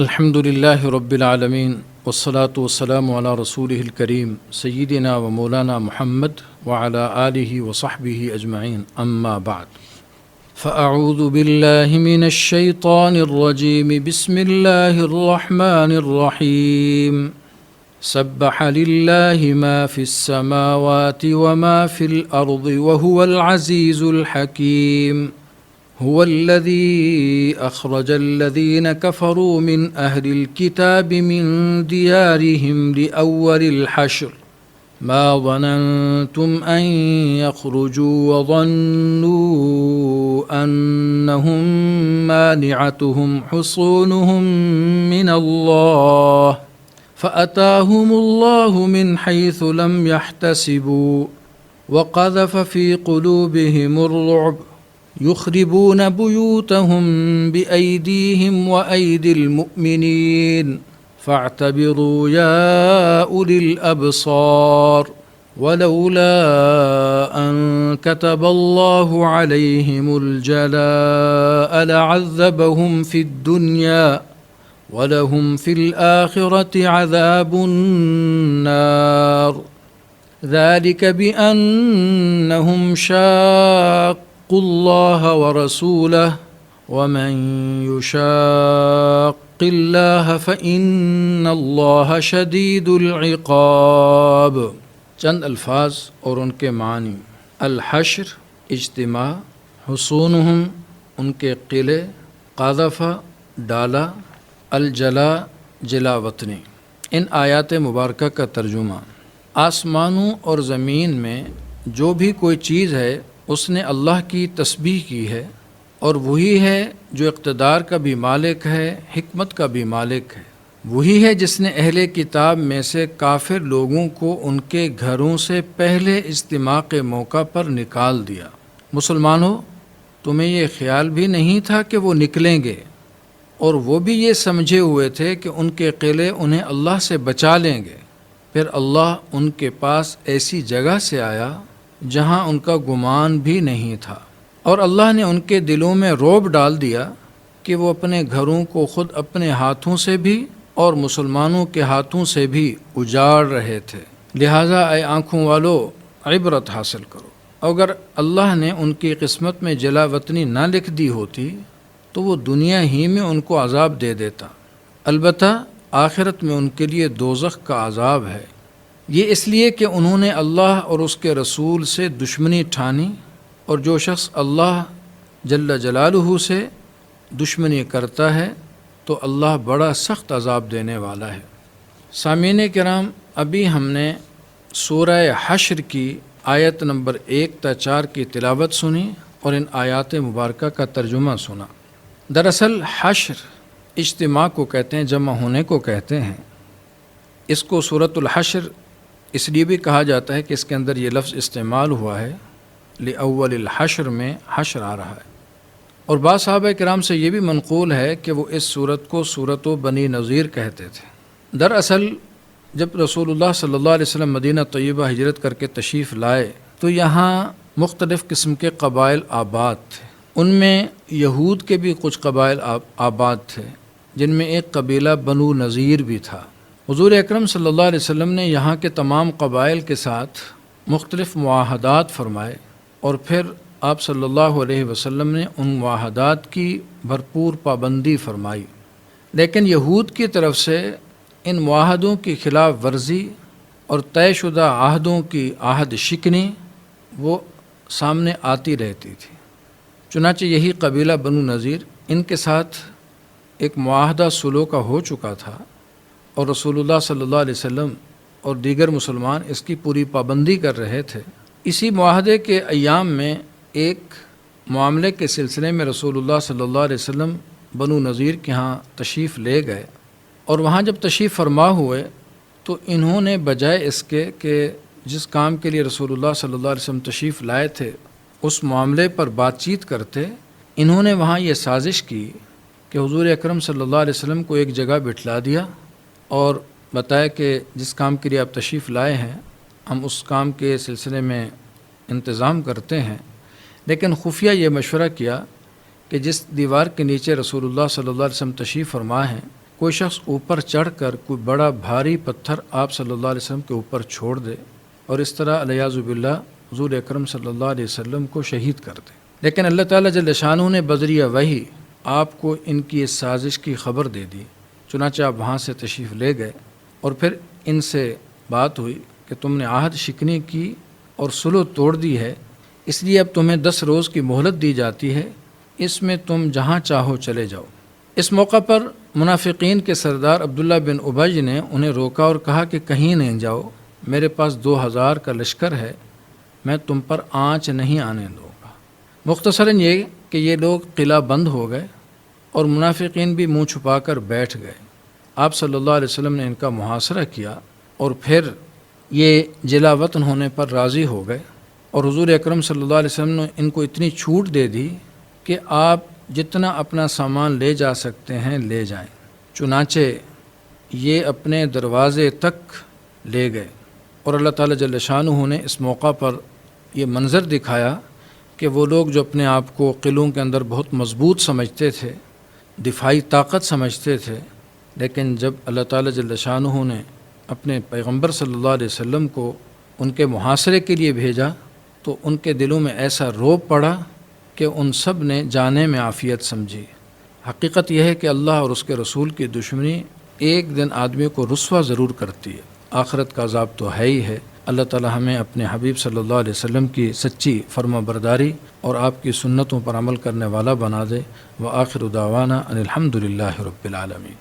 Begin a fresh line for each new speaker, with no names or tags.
الحمد للہ رب العالمین والصلاة والسلام علی رسولہ الکریم سیدنا و مولانا محمد وعلی آلہ وصحبہ اجمعین اما بعد فاعوذ باللہ من الشیطان الرجیم بسم اللہ الرحمن الرحیم سبح للہ ما فی السماوات وما فی الارض وهو العزیز الحکیم هو الذي أخرج الذين كفروا من أهل الكتاب من ديارهم لأول الحشر ما ظننتم أن يخرجوا وظنوا أنهم مانعتهم حصونهم من الله فأتاهم الله من حيث لم يحتسبوا وقذف في قلوبهم الرعب يخربون بيوتهم بأيديهم وأيدي المؤمنين فاعتبروا يا أولي الأبصار ولولا أن كتب الله عليهم الجلاء لعذبهم في الدنيا ولهم في الآخرة عذاب النار ذلك بأنهم شاقوا الله ورسوله ومن يشاق الله فإن الله شديد العقاب۔ چند الفاظ اور ان کے معنی۔ الحشر اجتماع، حصونہم ان کے قلعے، قذف ڈالا، الجلا جلا وطنی۔ ان آیات مبارکہ کا ترجمہ: آسمانوں اور زمین میں جو بھی کوئی چیز ہے اس نے اللہ کی تسبیح کی ہے، اور وہی ہے جو اقتدار کا بھی مالک ہے، حکمت کا بھی مالک ہے۔ وہی ہے جس نے اہل کتاب میں سے کافر لوگوں کو ان کے گھروں سے پہلے اجتماع کے موقع پر نکال دیا۔ مسلمانوں، تمہیں یہ خیال بھی نہیں تھا کہ وہ نکلیں گے، اور وہ بھی یہ سمجھے ہوئے تھے کہ ان کے قلعے انہیں اللہ سے بچا لیں گے۔ پھر اللہ ان کے پاس ایسی جگہ سے آیا جہاں ان کا گمان بھی نہیں تھا، اور اللہ نے ان کے دلوں میں رعب ڈال دیا کہ وہ اپنے گھروں کو خود اپنے ہاتھوں سے بھی اور مسلمانوں کے ہاتھوں سے بھی اجاڑ رہے تھے۔ لہٰذا اے آنکھوں والو، عبرت حاصل کرو۔ اگر اللہ نے ان کی قسمت میں جلا وطنی نہ لکھ دی ہوتی تو وہ دنیا ہی میں ان کو عذاب دے دیتا، البتہ آخرت میں ان کے لیے دوزخ کا عذاب ہے۔ یہ اس لیے کہ انہوں نے اللہ اور اس کے رسول سے دشمنی ٹھانی، اور جو شخص اللہ جل جلالہ سے دشمنی کرتا ہے تو اللہ بڑا سخت عذاب دینے والا ہے۔ سامعین کرام، ابھی ہم نے سورہ حشر کی آیت نمبر 1 تا 4 کی تلاوت سنی اور ان آیات مبارکہ کا ترجمہ سنا۔ دراصل حشر اجتماع کو کہتے ہیں، جمع ہونے کو کہتے ہیں۔ اس کو سورۃ الحشر اس لیے بھی کہا جاتا ہے کہ اس کے اندر یہ لفظ استعمال ہوا ہے، لأول الحشر میں حشر آ رہا ہے۔ اور بعض صحابہ کرام سے یہ بھی منقول ہے کہ وہ اس سورت کو سورۃ بنی نذیر کہتے تھے۔ دراصل جب رسول اللہ صلی اللہ علیہ وسلم مدینہ طیبہ ہجرت کر کے تشریف لائے تو یہاں مختلف قسم کے قبائل آباد تھے۔ ان میں یہود کے بھی کچھ قبائل آباد تھے، جن میں ایک قبیلہ بنو نذیر بھی تھا۔ حضور اکرم صلی اللہ علیہ وسلم نے یہاں کے تمام قبائل کے ساتھ مختلف معاہدات فرمائے، اور پھر آپ صلی اللہ علیہ وسلم نے ان معاہدات کی بھرپور پابندی فرمائی۔ لیکن یہود کی طرف سے ان معاہدوں کی خلاف ورزی اور طے شدہ عہدوں کی عہد شکنی وہ سامنے آتی رہتی تھی۔ چنانچہ یہی قبیلہ بنو نذیر، ان کے ساتھ ایک معاہدہ صلح کا ہو چکا تھا، اور رسول اللہ صلی اللہ علیہ وسلم اور دیگر مسلمان اس کی پوری پابندی کر رہے تھے۔ اسی معاہدے کے ایام میں ایک معاملے کے سلسلے میں رسول اللہ صلی اللہ علیہ وسلم بنو نذیر کے ہاں تشریف لے گئے، اور وہاں جب تشریف فرما ہوئے تو انہوں نے بجائے اس کے کہ جس کام کے لیے رسول اللہ صلی اللہ علیہ وسلم تشریف لائے تھے اس معاملے پر بات چیت کرتے، انہوں نے وہاں یہ سازش کی کہ حضور اکرم صلی اللہ علیہ وسلم کو ایک جگہ بٹھلا دیا اور بتایا کہ جس کام کے لیے آپ تشریف لائے ہیں ہم اس کام کے سلسلے میں انتظام کرتے ہیں، لیکن خفیہ یہ مشورہ کیا کہ جس دیوار کے نیچے رسول اللہ صلی اللہ علیہ وسلم تشریف فرما ہیں کوئی شخص اوپر چڑھ کر کوئی بڑا بھاری پتھر آپ صلی اللہ علیہ وسلم کے اوپر چھوڑ دے اور اس طرح علیاذ باللہ حضور اکرم صلی اللہ علیہ وسلم کو شہید کر دے، لیکن اللہ تعالیٰ جل شانہ نے بذریعہ وحی آپ کو ان کی اس سازش کی خبر دے دی، چنانچہ آپ وہاں سے تشریف لے گئے اور پھر ان سے بات ہوئی کہ تم نے عہد شکنی کی اور صلح توڑ دی ہے، اس لیے اب تمہیں 10 روز کی مہلت دی جاتی ہے، اس میں تم جہاں چاہو چلے جاؤ۔ اس موقع پر منافقین کے سردار عبداللہ بن ابی نے انہیں روکا اور کہا کہ کہیں نہیں جاؤ، میرے پاس 2000 کا لشکر ہے، میں تم پر آنچ نہیں آنے دوں گا۔ مختصراً یہ کہ یہ لوگ قلعہ بند ہو گئے اور منافقین بھی منہ چھپا کر بیٹھ گئے۔ آپ صلی اللہ علیہ وسلم نے ان کا محاصرہ کیا اور پھر یہ جلا وطن ہونے پر راضی ہو گئے، اور حضور اکرم صلی اللہ علیہ وسلم نے ان کو اتنی چھوٹ دے دی کہ آپ جتنا اپنا سامان لے جا سکتے ہیں لے جائیں، چنانچہ یہ اپنے دروازے تک لے گئے۔ اور اللہ تعالیٰ جل شانہ نے اس موقع پر یہ منظر دکھایا کہ وہ لوگ جو اپنے آپ کو قلعوں کے اندر بہت مضبوط سمجھتے تھے، دفاعی طاقت سمجھتے تھے، لیکن جب اللہ تعالیٰ جل شانہ نے اپنے پیغمبر صلی اللہ علیہ وسلم کو ان کے محاصرے کے لیے بھیجا تو ان کے دلوں میں ایسا رعب پڑا کہ ان سب نے جانے میں عافیت سمجھی۔ حقیقت یہ ہے کہ اللہ اور اس کے رسول کی دشمنی ایک دن آدمی کو رسوا ضرور کرتی ہے، آخرت کا عذاب تو ہے ہی ہے۔ اللہ تعالی ہمیں اپنے حبیب صلی اللہ علیہ وسلم کی سچی فرما برداری اور آپ کی سنتوں پر عمل کرنے والا بنا دے۔ وآخر دعوانا ان الحمد للہ رب العالمین۔